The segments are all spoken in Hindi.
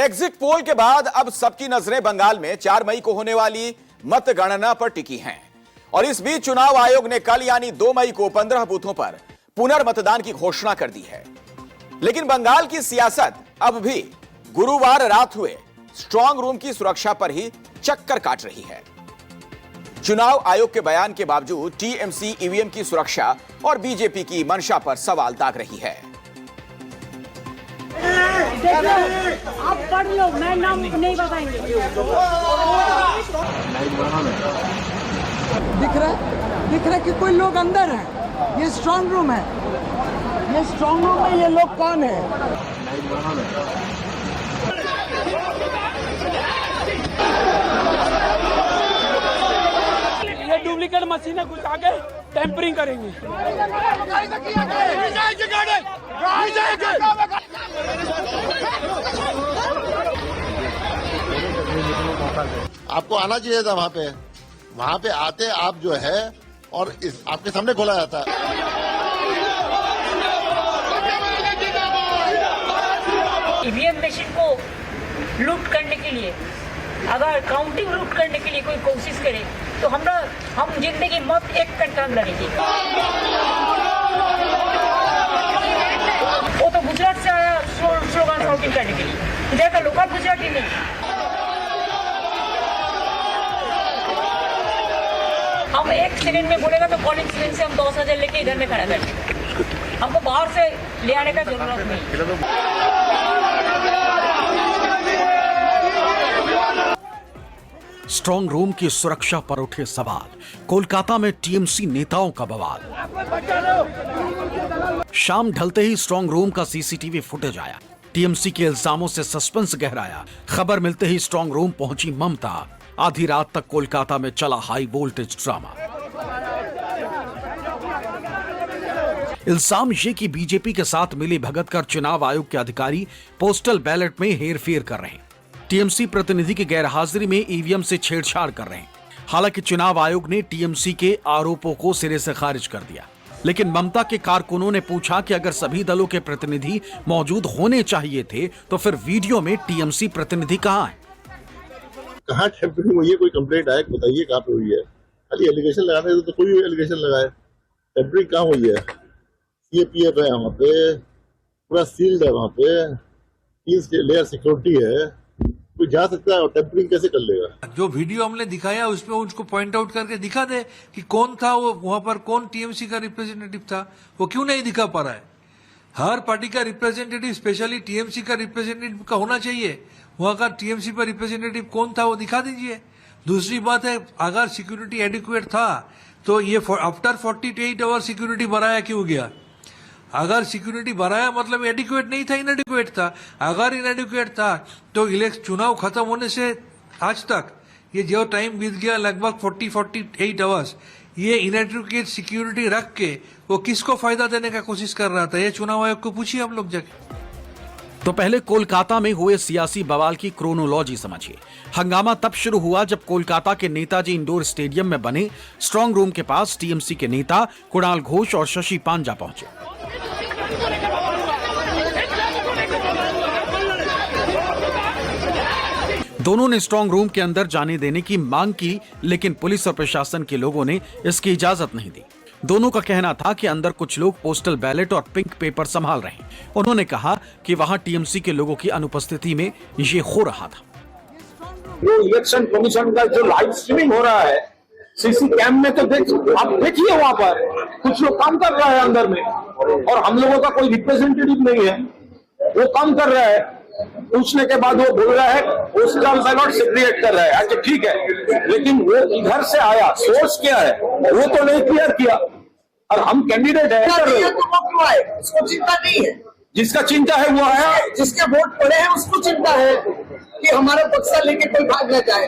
एग्जिट पोल के बाद अब सबकी नजरें बंगाल में 4 मई को होने वाली मतगणना पर टिकी हैं और इस बीच चुनाव आयोग ने कल यानी 2 मई को 15 बूथों पर पुनर्मतदान की घोषणा कर दी है। लेकिन बंगाल की सियासत अब भी गुरुवार रात हुए स्ट्रांग रूम की सुरक्षा पर ही चक्कर काट रही है। चुनाव आयोग के बयान के बावजूद टीएमसी ईवीएम की सुरक्षा और बीजेपी की मंशा पर सवाल दाग रही है। आप पढ़ लो, मैं नाम नहीं बताएंगे। दिख रहा है कि कोई लोग अंदर हैं। ये स्ट्रांग रूम है। ये स्ट्रांग रूम में ये लोग कौन है? ये डुप्लीकेट मशीन है, कुछ आगे टेम्परिंग करेंगे। आपको आना चाहिए था वहाँ पे आते आप जो है और इस आपके सामने खोला जाता है। ईवीएम मशीन को लूट करने के लिए, अगर काउंटिंग लूट करने के लिए कोई कोशिश करे तो हम जिंदगी मौत एक घंटा लड़ेंगे। वो तो गुजरात से आया स्लोगन काउंटिंग करने के लिए, इधर का लोकल गुजराती नहीं। हम एक सेकंड में बोलेगा तो कॉलिंग स्क्रीन से हम 10,000 लेके इधर में खड़ा करते, हमको बाहर से ले आने का जरूरत नहीं। स्ट्रांग रूम की सुरक्षा पर उठे सवाल, कोलकाता में टीएमसी नेताओं का बवाल। शाम ढलते ही स्ट्रांग रूम का सीसीटीवी फुटेज आया। टीएमसी के इल्जामों से सस्पेंस गहराया। खबर मिलते ही स्ट्रांग रूम पहुंची ममता। आधी रात तक कोलकाता में चला हाई वोल्टेज ड्रामा। इल्जाम ये कि बीजेपी के साथ मिली भगत कर चुनाव आयोग के अधिकारी पोस्टल बैलेट में हेरफेर कर रहे हैं। टीएमसी प्रतिनिधि की गैरहाजिरी में ईवीएम से छेड़छाड़ कर रहे हैं। हालांकि चुनाव आयोग ने टीएमसी के आरोपों को सिरे से खारिज कर दिया, लेकिन ममता के कारकुनों ने पूछा कि अगर सभी दलों के प्रतिनिधि मौजूद होने चाहिए थे तो फिर वीडियो में टीएमसी प्रतिनिधि कहां है? कहाँ टेम्परिंग हुई है? कोई कंप्लेंट आया बताइए कहाँ पे हुई है? खाली एलिगेशन लगाने तो कोई एलिगेशन लगाए। टेम्परिंग कहाँ हुई है? सीएपीएफ है वहाँ पे, पूरा सील्ड है वहाँ पे, 3 लेयर सिक्योरिटी है, कोई जा सकता है और टेम्परिंग कैसे कर लेगा? जो वीडियो हमने दिखाया उसमें उसको पॉइंट आउट करके दिखा दे कि कौन था वो, वहां पर कौन टीएमसी का रिप्रेजेंटेटिव था। वो क्यों नहीं दिखा पा रहा है? हर पार्टी का रिप्रेजेंटेटिव, स्पेशली टीएमसी का रिप्रेजेंटेटिव का होना चाहिए। वहां का टीएमसी पर रिप्रेजेंटेटिव कौन था वो दिखा दीजिए। दूसरी बात है, अगर सिक्योरिटी एडिक्वेट था तो ये आफ्टर 48 आवर सिक्योरिटी बढ़ाया क्यों गया? अगर सिक्योरिटी बढ़ाया मतलब एडिक्वेट नहीं था, इनएडिक्वेट था। अगर इनएडिक्वेट था तो चुनाव खत्म होने से आज तक ये जो टाइम बीत गया लगभग 48 आवर्स, ये इनएडिक्वेट सिक्योरिटी रख के वो किसको फायदा देने का कोशिश कर रहा था? ये चुनाव आयोग को पूछिए हम लोग जाके। तो पहले कोलकाता में हुए सियासी बवाल की क्रोनोलॉजी समझिए। हंगामा तब शुरू हुआ जब कोलकाता के नेताजी इंडोर स्टेडियम में बने स्ट्रांग रूम के पास टीएमसी के नेता कुणाल घोष और शशि पांजा पहुंचे। दोनों ने स्ट्रांग रूम के अंदर जाने देने की मांग की, लेकिन पुलिस और प्रशासन के लोगों ने इसकी इजाजत नहीं दी। दोनों का कहना था कि अंदर कुछ लोग पोस्टल बैलेट और पिंक पेपर संभाल रहे हैं। उन्होंने कहा कि वहां टीएमसी के लोगों की अनुपस्थिति में ये हो रहा था। जो इलेक्शन कमीशन का जो लाइव स्ट्रीमिंग हो रहा है सीसी कैम में, तो आप देखिए वहां पर कुछ लोग काम कर रहा है अंदर में, और हम लोगों का कोई रिप्रेजेंटेटिव नहीं है। वो काम कर रहा है, पूछने के बाद वो बोल रहा है पोस्टल बैलेट सेग्रीगेट कर रहा है। अच्छा ठीक है, लेकिन वो इधर से आया, सोर्स क्या है वो तो नहीं क्लियर किया, और हम कैंडिडेट है उसको चिंता नहीं है। जिसका चिंता है वो आया, जिसके वोट पड़े हैं उसको चिंता है कि हमारा बक्सा लेके कोई भाग न जाए,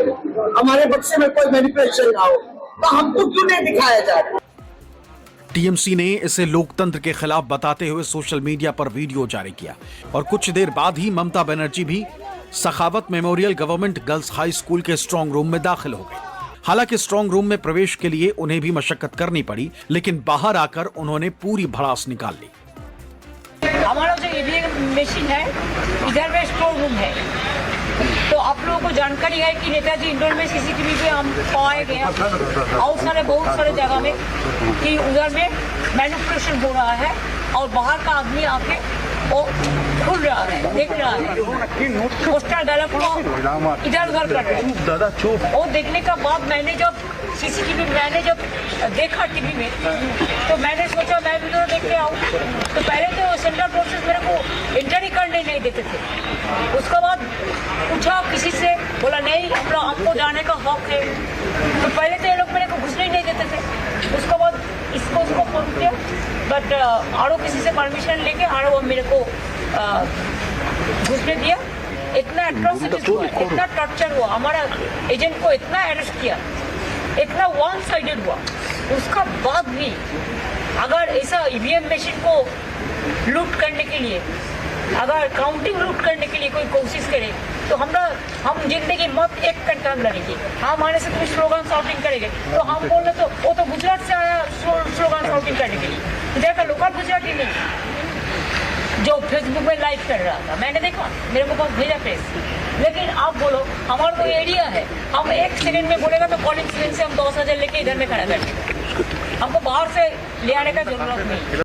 हमारे बक्से में कोई मैनिपुलेशन ना हो, तो हमको क्यों नहीं दिखाया जाए? टीएमसी ने इसे लोकतंत्र के खिलाफ बताते हुए सोशल मीडिया पर वीडियो जारी किया और कुछ देर बाद ही ममता बनर्जी भी Sakhawat memorial government girls high school के स्ट्रांग रूम में दाखिल हो गए। हालांकि स्ट्रांग रूम में प्रवेश के लिए उन्हें भी मशक्कत करनी पड़ी, लेकिन बाहर आकर उन्होंने पूरी भड़ास निकाल ली। हमारा जो ईवीएम मशीन है इधर में स्ट्रांग रूम है, तो आप लोगों को जानकारी है कि नेताजी इंडोर में सीसीटीवी पे हम पाए गए और सारे बहुत सारे जगह में कि उधर में मैनिपुलेशन हो रहा है और बाहर का आदमी आके वो खुल रहा है, देख रहा है, पोस्टर डायलॉग को इधर उधर कर रहे हैं। वो देखने का बाद मैंने जब सीसीटीवी देखा टीवी में तो मैंने सोचा मैं भी तो देख के आऊँ। तो पहले तो सेंट्रल फोर्सेस मेरे को एंटर ही करने नहीं देते थे। उसके बाद पूछा किसी से, बोला नहीं आपको जाने का हक है। तो पहले तो ये लोग मेरे को घुसने ही नहीं देते थे। उसके बाद इसको फोन किया बट आरो किसी से परमिशन लेके आरो मेरे को घुसने दिया। इतना एट्रोसिटीज हुआ, इतना टॉर्चर हुआ, हमारा एजेंट को इतना अरेस्ट किया, इतना वन साइडेड हुआ। उसका बाद भी अगर ऐसा ईवीएम मशीन को लूट करने के लिए, अगर काउंटिंग लूट करने के लिए कोई कोशिश करे तो हम जिंदगी मत एक घंटा लड़ेंगे। हम आने से तुम्हें स्लोगन शाउटिंग करेंगे तो हम बोल रहे तो वो तो गुजरात से आया स्लोगन शाउटिंग करने के लिए, इधर का लोकल गुजराती नहीं जो फेसबुक में लाइव कर रहा था। मैंने देखा, मेरे को पास भेजा प्रेस। लेकिन आप बोलो हमारा कोई एरिया है, हम एक सेकंड में बोलेगा तो कॉलिंग से हम 10,000 लेके इधर में खड़ा करते, हमको बाहर से ले आने का जरूरत नहीं।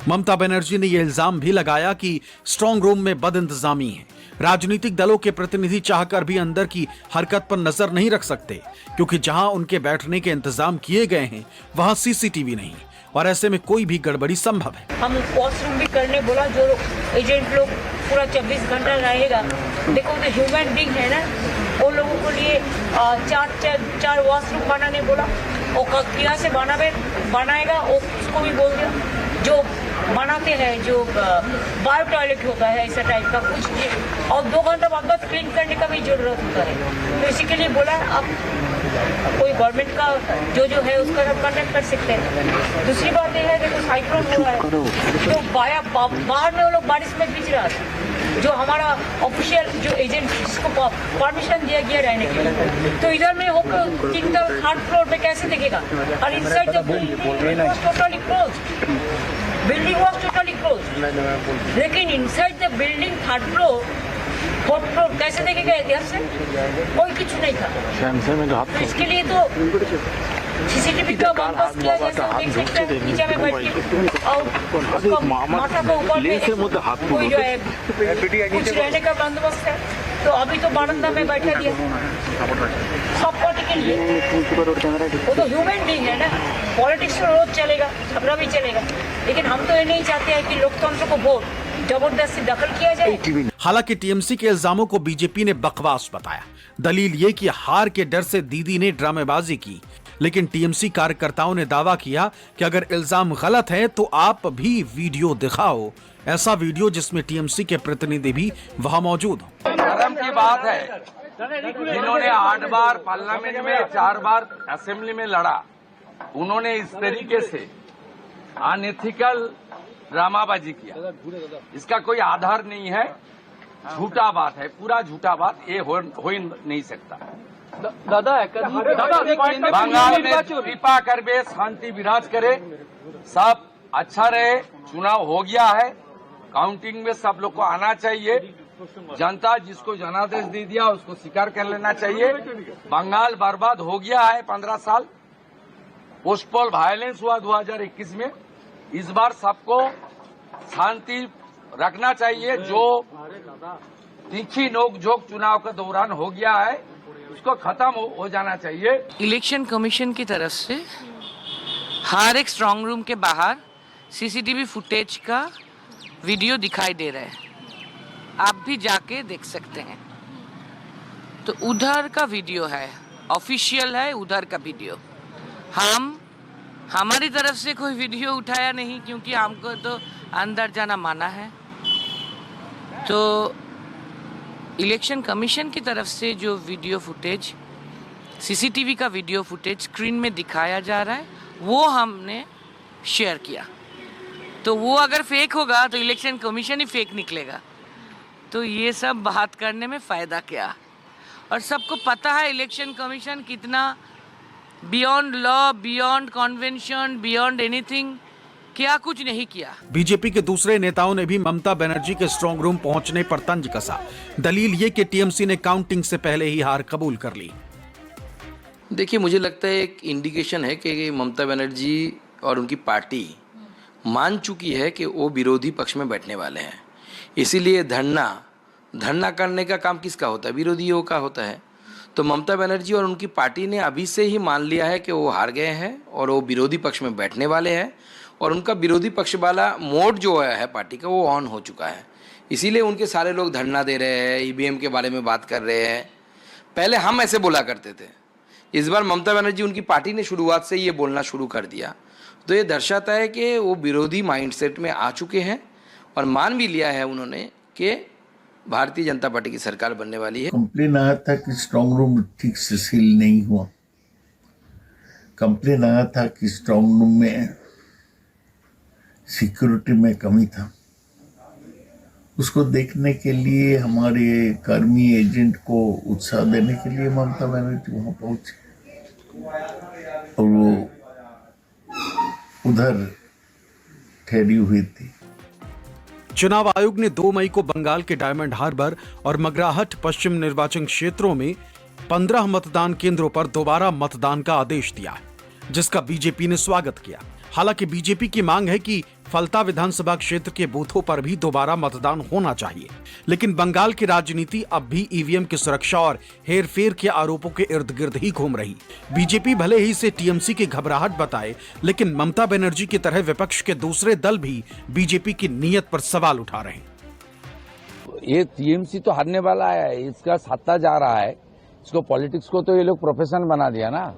ममता बनर्जी ने यह इल्जाम भी लगाया कि स्ट्रांग रूम में बदइंतजामी है। राजनीतिक दलों के प्रतिनिधि चाहकर भी अंदर की हरकत पर नजर नहीं रख सकते क्योंकि जहां उनके बैठने के इंतजाम किए गए हैं वहां सीसीटीवी नहीं और ऐसे में कोई भी गड़बड़ी संभव है। हम वॉशरूम भी करने बोला, जो एजेंट लोग पूरा 24 घंटा रहेगा। देखो तो ह्यूमन बीइंग है ना, वो लोगों को लिए चार वॉशरूम बनाने बोला, वो क्या से बनाएगा उसको भी बोल दिया। जो बनाते हैं जो बायो टॉयलेट होता है ऐसा टाइप का कुछ, और 2 घंटा बाद क्लीन करने का भी जरूरत होता है। तो इसी के लिए बोला आप कोई गवर्नमेंट का जो है उसका सब कंडक्ट कर सकते हैं। दूसरी बात यह है देखो साइक्लोन हो रहा है तो बाहर में वो लोग बारिश में भीज रहा था, जो हमारा ऑफिशियल जो एजेंट जिसको परमिशन दिया गया रहने के लिए, तो इधर में होकर 3rd फ्लोर पे कैसे देखेगा। और inside the building totally close, building was totally close, लेकिन inside the building 3rd floor 4th floor कैसे देखेगा इधर से, कोई कुछ नहीं था। तो इसके लिए तो सीसीटीवी का बंदोबस्त किया जैसे देख सकते हैं नीचे में बैठ के, और उसका माथा को ऊपर में कोई जो है कुछ रहने का बंदोबस्त है। तो अभी तो बारंदा में बैठा दिया सब पार्टी के लिए। वो तो ह्यूमन बीइंग है ना, पॉलिटिक्स तो रोज चलेगा, झगड़ा भी चलेगा, लेकिन हम तो ये नहीं चाहते हैं कि लोकतंत्र को वोट जबरदस्ती दखल किया जाए। हालांकि टीएमसी के इल्जामों को बीजेपी ने बकवास बताया। दलील ये कि हार के डर से दीदी ने ड्रामेबाजी की, लेकिन टीएमसी कार्यकर्ताओं ने दावा किया कि अगर इल्जाम गलत है तो आप भी वीडियो दिखाओ, ऐसा वीडियो जिसमें टीएमसी के प्रतिनिधि भी वहां मौजूद हो। शर्म की बात है, जिन्होंने 8 बार पार्लियामेंट में 4 बार असेंबली में लड़ा, उन्होंने इस तरीके से अनएथिकल ड्रामाबाजी किया। इसका कोई आधार नहीं है, झूठा बात है, पूरा झूठा बात, ये हो ही नहीं सकता। बंगाल में कृपा करके शांति विराज करे, सब अच्छा रहे। चुनाव हो गया है, काउंटिंग में सब लोग को आना चाहिए। जनता जिसको जनादेश दे दिया उसको स्वीकार कर लेना चाहिए। बंगाल बर्बाद हो गया है 15 साल, पोस्ट पोल वायलेंस हुआ 2021 में। इस बार सबको शांति रखना चाहिए। जो तीखी नोक-झोंक चुनाव के दौरान हो गया है उसको खत्म हो जाना चाहिए। इलेक्शन कमीशन की तरफ से हर एक स्ट्रांग रूम के बाहर सीसीटीवी फुटेज का वीडियो दिखाई दे रहा है, आप भी जाके देख सकते हैं। तो उधर का वीडियो है, ऑफिशियल है उधर का वीडियो। हमारी तरफ से कोई वीडियो उठाया नहीं क्योंकि हमको तो अंदर जाना माना है। तो इलेक्शन कमीशन की तरफ से जो वीडियो फुटेज, सीसीटीवी का वीडियो फुटेज स्क्रीन में दिखाया जा रहा है वो हमने शेयर किया। तो वो अगर फेक होगा तो इलेक्शन कमीशन ही फेक निकलेगा। तो ये सब बात करने में फ़ायदा क्या। और सबको पता है इलेक्शन कमीशन कितना beyond law, beyond convention, beyond anything क्या कुछ नहीं किया। बीजेपी के दूसरे नेताओं ने भी ममता बनर्जी के स्ट्रांग रूम पहुंचने पर तंज कसा। दलील ये कि टीएमसी ने काउंटिंग से पहले ही हार कबूल कर ली। देखिए, मुझे लगता है एक इंडिकेशन है कि ममता बनर्जी और उनकी पार्टी मान चुकी है कि वो विरोधी पक्ष में बैठने वाले हैं। इसीलिए धरना करने का काम किसका होता है? विरोधियों का होता है। तो ममता बनर्जी और उनकी पार्टी ने अभी से ही मान लिया है कि वो हार गए हैं और वो विरोधी पक्ष में बैठने वाले हैं, और उनका विरोधी पक्ष वाला मोड जो है पार्टी का वो ऑन हो चुका है। इसीलिए उनके सारे लोग धरना दे रहे हैं, ईवीएम के बारे में बात कर रहे हैं। पहले हम ऐसे बोला करते थे, इस बार ममता बनर्जी उनकी पार्टी ने शुरुआत से ये बोलना शुरू कर दिया। तो ये दर्शाता है कि वो विरोधी माइंडसेट में आ चुके हैं और मान भी लिया है उन्होंने कि भारतीय जनता पार्टी की सरकार बनने वाली है। कंप्लेन आया था कि स्ट्रांग रूम ठीक से सील नहीं हुआ। कंप्लेन आया था कि स्ट्रांग रूम में सिक्योरिटी में कमी था। उसको देखने के लिए हमारे कर्मी एजेंट को उत्साह देने के लिए ममता बनर्जी वहां पहुंचे और वो उधर ठहरी हुई थी। चुनाव आयोग ने 2 मई को बंगाल के डायमंड हार्बर और मगराहट पश्चिम निर्वाचन क्षेत्रों में 15 मतदान केंद्रों पर दोबारा मतदान का आदेश दिया है, जिसका बीजेपी ने स्वागत किया। हालांकि बीजेपी की मांग है कि फलता विधानसभा क्षेत्र के बूथों पर भी दोबारा मतदान होना चाहिए। लेकिन बंगाल की राजनीति अब भी ईवीएम की सुरक्षा और हेरफेर के आरोपों के इर्द गिर्द ही घूम रही। बीजेपी भले ही इसे टीएमसी की घबराहट बताए, लेकिन ममता बनर्जी की तरह विपक्ष के दूसरे दल भी बीजेपी की नीयत पर सवाल उठा रहे हैं। ये टीएमसी तो हारने वाला है, इसका सत्ता जा रहा है। इसको पॉलिटिक्स को तो ये लोग प्रोफेशन बना दिया ना।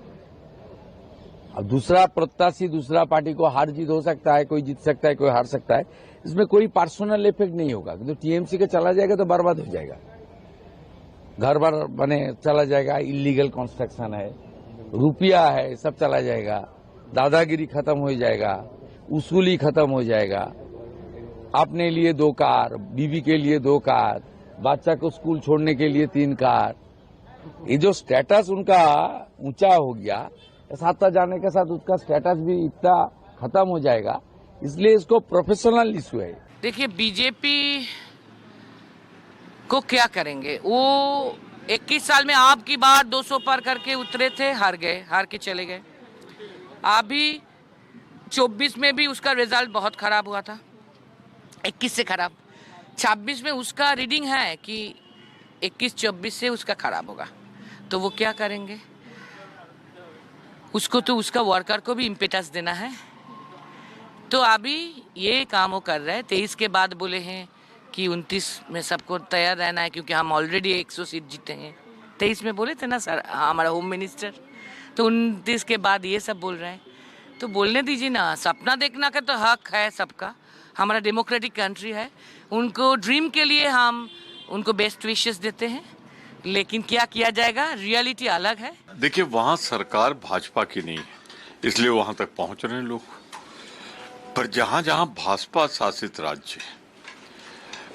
अब दूसरा प्रत्याशी दूसरा पार्टी को हार जीत हो सकता है, कोई जीत सकता है, कोई हार सकता है, इसमें कोई पर्सनल इफेक्ट नहीं होगा। तो टीएमसी का चला जाएगा तो बर्बाद हो जाएगा, घर बार बने चला जाएगा, इलीगल कंस्ट्रक्शन है, रुपया है, सब चला जाएगा, दादागिरी खत्म हो जाएगा, उसूली खत्म हो जाएगा। अपने लिए 2 कार, बीवी के लिए 2 कार, बच्चा को स्कूल छोड़ने के लिए 3 कार। ये जो स्टेटस उनका ऊंचा हो गया, सत्ता जाने के साथ उसका स्टेटस भी इतना खत्म हो जाएगा। इसलिए इसको प्रोफेशनल इशू है। देखिए, बीजेपी को क्या करेंगे? वो 21 साल में आपकी बार 200 पार करके उतरे थे, हार गए, हार के चले गए। अभी 24 में भी उसका रिजल्ट बहुत खराब हुआ था, 21 से खराब। 26 में उसका रीडिंग है कि 21-24 से उसका खराब होगा। तो वो क्या करेंगे? उसको तो उसका वर्कर को भी इम्पेटस देना है। तो अभी ये काम वो कर रहे हैं। 23 के बाद बोले हैं कि 29 में सबको तैयार रहना है, क्योंकि हम ऑलरेडी 100 सीट जीते हैं। 23 में बोले थे ना सर, हमारा होम मिनिस्टर। तो 29 के बाद ये सब बोल रहे हैं। तो बोलने दीजिए ना, सपना देखना का तो हक है सबका। हमारा डेमोक्रेटिक कंट्री है, उनको ड्रीम के लिए हम उनको बेस्ट विशेस देते हैं, लेकिन क्या किया जाएगा, रियलिटी अलग है। देखिए, वहाँ सरकार भाजपा की नहीं है, इसलिए वहाँ तक पहुँच रहे हैं लोग। पर जहाँ जहाँ भाजपा शासित राज्य है,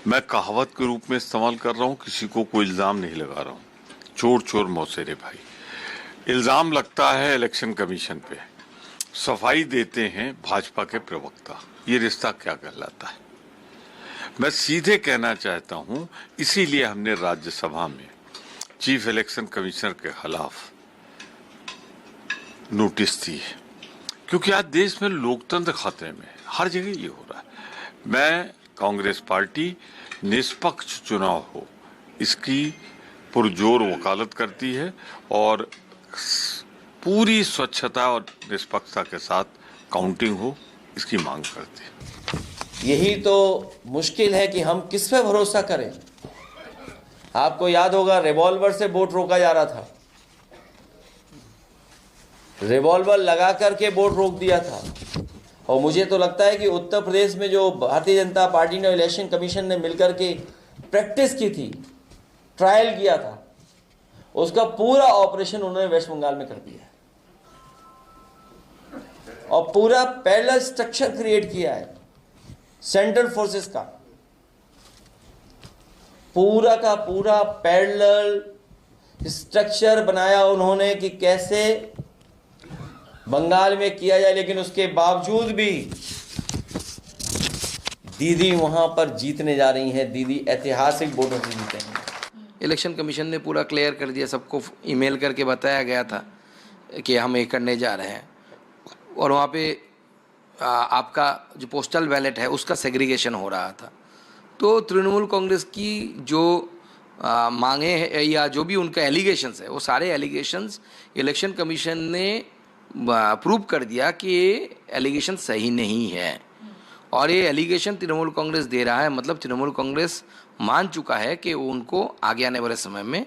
मैं कहावत के रूप में इस्तेमाल कर रहा हूँ, किसी को कोई इल्जाम नहीं लगा रहा हूँ। चोर चोर मौसेरे भाई, इल्जाम लगता है इलेक्शन कमीशन पे, सफाई देते हैं भाजपा के प्रवक्ता। ये रिश्ता क्या कहलाता है? मैं सीधे कहना चाहता हूँ, इसीलिए हमने राज्यसभा में चीफ इलेक्शन कमिश्नर के खिलाफ नोटिस दी है, क्योंकि आज देश में लोकतंत्र खतरे में है। हर जगह ये हो रहा है। मैं कांग्रेस पार्टी निष्पक्ष चुनाव हो, इसकी पुरजोर वकालत करती है और पूरी स्वच्छता और निष्पक्षता के साथ काउंटिंग हो, इसकी मांग करती है। यही तो मुश्किल है कि हम किस पे भरोसा करें। आपको याद होगा, रिवॉल्वर से वोट रोका जा रहा था, रिवॉल्वर लगा करके वोट रोक दिया था। और मुझे तो लगता है कि उत्तर प्रदेश में जो भारतीय जनता पार्टी ने, इलेक्शन कमीशन ने मिलकर के प्रैक्टिस की थी, ट्रायल किया था, उसका पूरा ऑपरेशन उन्होंने वेस्ट बंगाल में कर दिया और पूरा पैरेलल स्ट्रक्चर क्रिएट किया है सेंट्रल फोर्सेस का। पूरा का पूरा पैरेलल स्ट्रक्चर बनाया उन्होंने कि कैसे बंगाल में किया जाए। लेकिन उसके बावजूद भी दीदी वहाँ पर जीतने जा रही हैं, दीदी ऐतिहासिक वोटों से जीतेंगे। इलेक्शन कमीशन ने पूरा क्लियर कर दिया, सबको ईमेल करके बताया गया था कि हम ये करने जा रहे हैं, और वहाँ पे आपका जो पोस्टल बैलेट है उसका सेग्रीगेशन हो रहा था। तो तृणमूल कांग्रेस की जो मांगे हैं या जो भी उनका एलिगेशंस है, वो सारे एलिगेशंस इलेक्शन कमीशन ने प्रूव कर दिया कि ये एलिगेशन सही नहीं है, और ये एलिगेशन तृणमूल कांग्रेस दे रहा है, मतलब तृणमूल कांग्रेस मान चुका है कि उनको आगे आने वाले समय में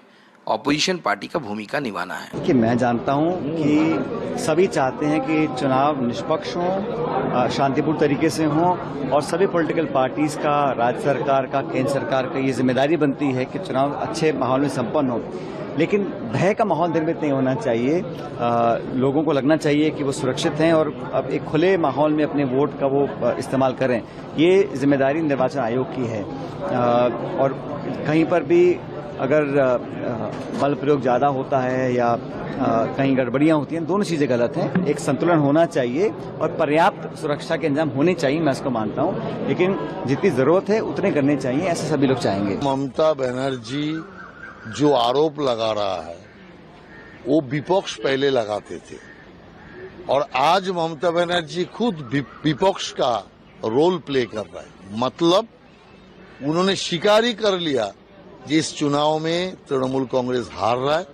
ऑपोजिशन पार्टी का भूमिका निभाना है। कि मैं जानता हूं कि सभी चाहते हैं कि चुनाव निष्पक्ष हों, शांतिपूर्ण तरीके से हों, और सभी पॉलिटिकल पार्टीज का, राज्य सरकार का, केंद्र सरकार का ये जिम्मेदारी बनती है कि चुनाव अच्छे माहौल में संपन्न हो। लेकिन भय का माहौल निर्मित नहीं होना चाहिए। लोगों को लगना चाहिए कि वो सुरक्षित हैं और अब एक खुले माहौल में अपने वोट का वो इस्तेमाल करें। ये जिम्मेदारी निर्वाचन आयोग की है, और कहीं पर भी अगर बल प्रयोग ज़्यादा होता है या कहीं गड़बड़ियां होती हैं, दोनों चीज़ें गलत हैं। एक संतुलन होना चाहिए और पर्याप्त सुरक्षा के इंतजाम होने चाहिए, मैं इसको मानता हूं, लेकिन जितनी ज़रूरत है उतने करने चाहिए, ऐसे सभी लोग चाहेंगे। ममता बनर्जी जो आरोप लगा रहा है वो विपक्ष पहले लगाते थे, और आज ममता बनर्जी खुद विपक्ष का रोल प्ले कर रहा है। मतलब उन्होंने स्वीकार ही कर लिया कि इस चुनाव में तृणमूल कांग्रेस हार रहा है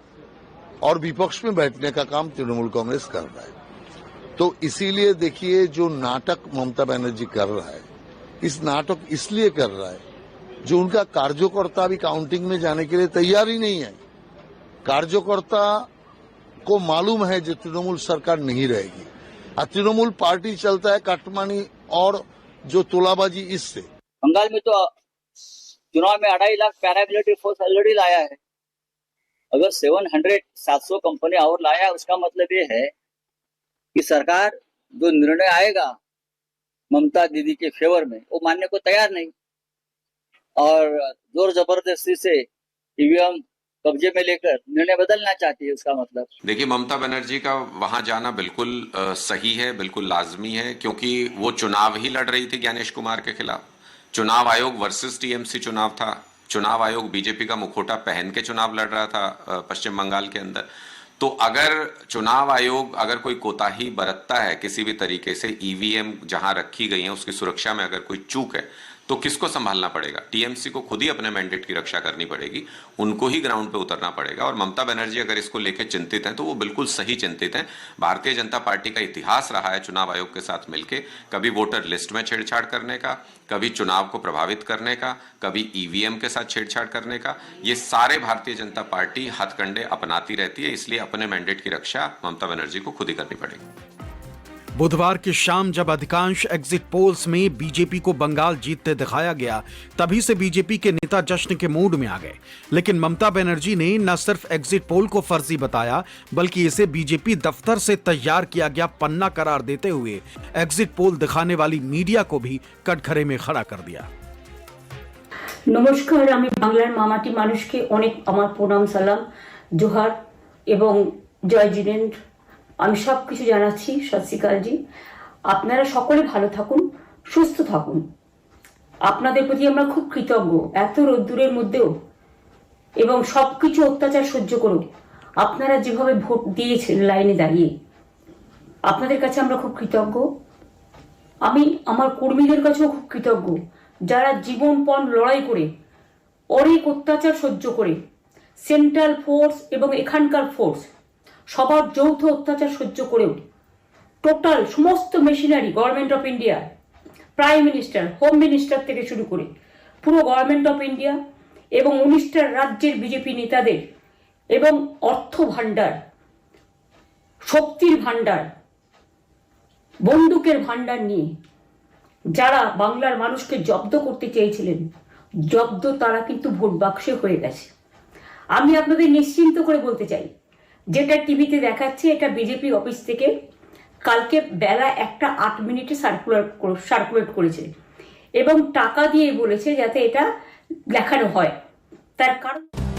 और विपक्ष में बैठने का काम तृणमूल कांग्रेस कर रहा है। तो इसीलिए देखिए, जो नाटक ममता बनर्जी कर रहा है, इस नाटक इसलिए कर रहा है जो उनका कार्यकर्ता भी काउंटिंग में जाने के लिए तैयार ही नहीं है। कार्यकर्ता को मालूम है जो तृणमूल सरकार नहीं रहेगी, और तृणमूल पार्टी चलता है काटमानी और जो तोलाबाजी इससे। बंगाल में तो चुनाव में 2.5 लाख पैरामिलिट्री फोर्स ऑलरेडी लाया है। अगर 700 कंपनी और लाया, उसका मतलब ये है कि सरकार जो निर्णय आएगा ममता दीदी के फेवर में, वो मानने को तैयार नहीं, और जोर जबरदस्ती से ईवीएम कब्जे में लेकर निर्णय बदलना चाहती है। उसका मतलब देखिए, ममता बनर्जी का वहां जाना बिल्कुल सही है, बिल्कुल लाजमी है, क्योंकि वो चुनाव ही लड़ रही थी ज्ञानेश कुमार के खिलाफ। चुनाव आयोग वर्सेस टीएमसी चुनाव था। चुनाव आयोग बीजेपी का मुखौटा पहन के चुनाव लड़ रहा था पश्चिम बंगाल के अंदर। तो अगर चुनाव आयोग अगर कोई कोताही बरतता है किसी भी तरीके से, ईवीएम जहां रखी गई है उसकी सुरक्षा में अगर कोई चूक है, तो किसको संभालना पड़ेगा? टीएमसी को खुद ही अपने मैंडेट की रक्षा करनी पड़ेगी, उनको ही ग्राउंड पे उतरना पड़ेगा। और ममता बनर्जी अगर इसको लेकर चिंतित हैं तो वो बिल्कुल सही चिंतित हैं। भारतीय जनता पार्टी का इतिहास रहा है चुनाव आयोग के साथ मिलके, कभी वोटर लिस्ट में छेड़छाड़ करने का, कभी चुनाव को प्रभावित करने का, कभी ईवीएम के साथ छेड़छाड़ करने का। ये सारे भारतीय जनता पार्टी हथकंडे अपनाती रहती है, इसलिए अपने मैंडेट की रक्षा ममता बनर्जी को खुद ही करनी पड़ेगी। बुधवार की शाम जब अधिकांश एग्जिट पोल्स में बीजेपी को बंगाल जीतते दिखाया गया, तभी से बीजेपी के नेता जश्न के मूड में आ गए। लेकिन ममता बनर्जी ने न सिर्फ एग्जिट पोल को फर्जी बताया, बल्कि इसे बीजेपी दफ्तर से तैयार किया गया पन्ना करार देते हुए एग्जिट पोल दिखाने वाली मीडिया को भी कटघरे में खड़ा कर दिया। नमस्कार, आमी बांगलार मामाटी मानुषके अनेक आमार प्रणाम, सालाम, जोहार एवं जय जिनेन्द्र। আমি সবকিছু জানাচ্ছি। সত শ্রী আকাল জি, আপনারা সকলে ভালো থাকুন, সুস্থ থাকুন। আপনাদের প্রতি আমরা খুব কৃতজ্ঞ। এত রোদ্দুরের মধ্যেও এবং সবকিছু অত্যাচার সহ্য করেও আপনারা যেভাবে ভোট দিয়েছেন লাইনে দাঁড়িয়ে, আপনাদের কাছে আমরা খুব কৃতজ্ঞ। আমি আমার কর্মীদের কাছেও খুব কৃতজ্ঞ, যারা জীবনপণ লড়াই করে অনেক অত্যাচার সহ্য করে সেন্ট্রাল ফোর্স এবং এখানকার ফোর্স সবার যৌথ অত্যাচার সহ্য করেও টোটাল সমস্ত machinery government of India, prime minister, home minister থেকে শুরু করে পুরো গভর্নমেন্ট অফ ইন্ডিয়া এবং 19টা রাজ্যের বিজেপি নেতাদের এবং অর্থ ভাণ্ডার, শক্তির ভাণ্ডার, বন্দুকের ভাণ্ডার নিয়ে যারা বাংলার মানুষকে জব্দ করতে চেয়েছিলেন, জব্দ তারা কিন্তু ভোট বাক্সে হয়ে গেছে। আমি আপনাদের নিশ্চিন্ত করে বলতে চাই, যেটা টিভিতে দেখাচ্ছে এটা বিজেপি অফিস থেকে কালকে বেলা 1:08 সার্কুলেট করেছে এবং টাকা দিয়ে বলেছে যাতে এটা দেখানো হয়। তার কারণ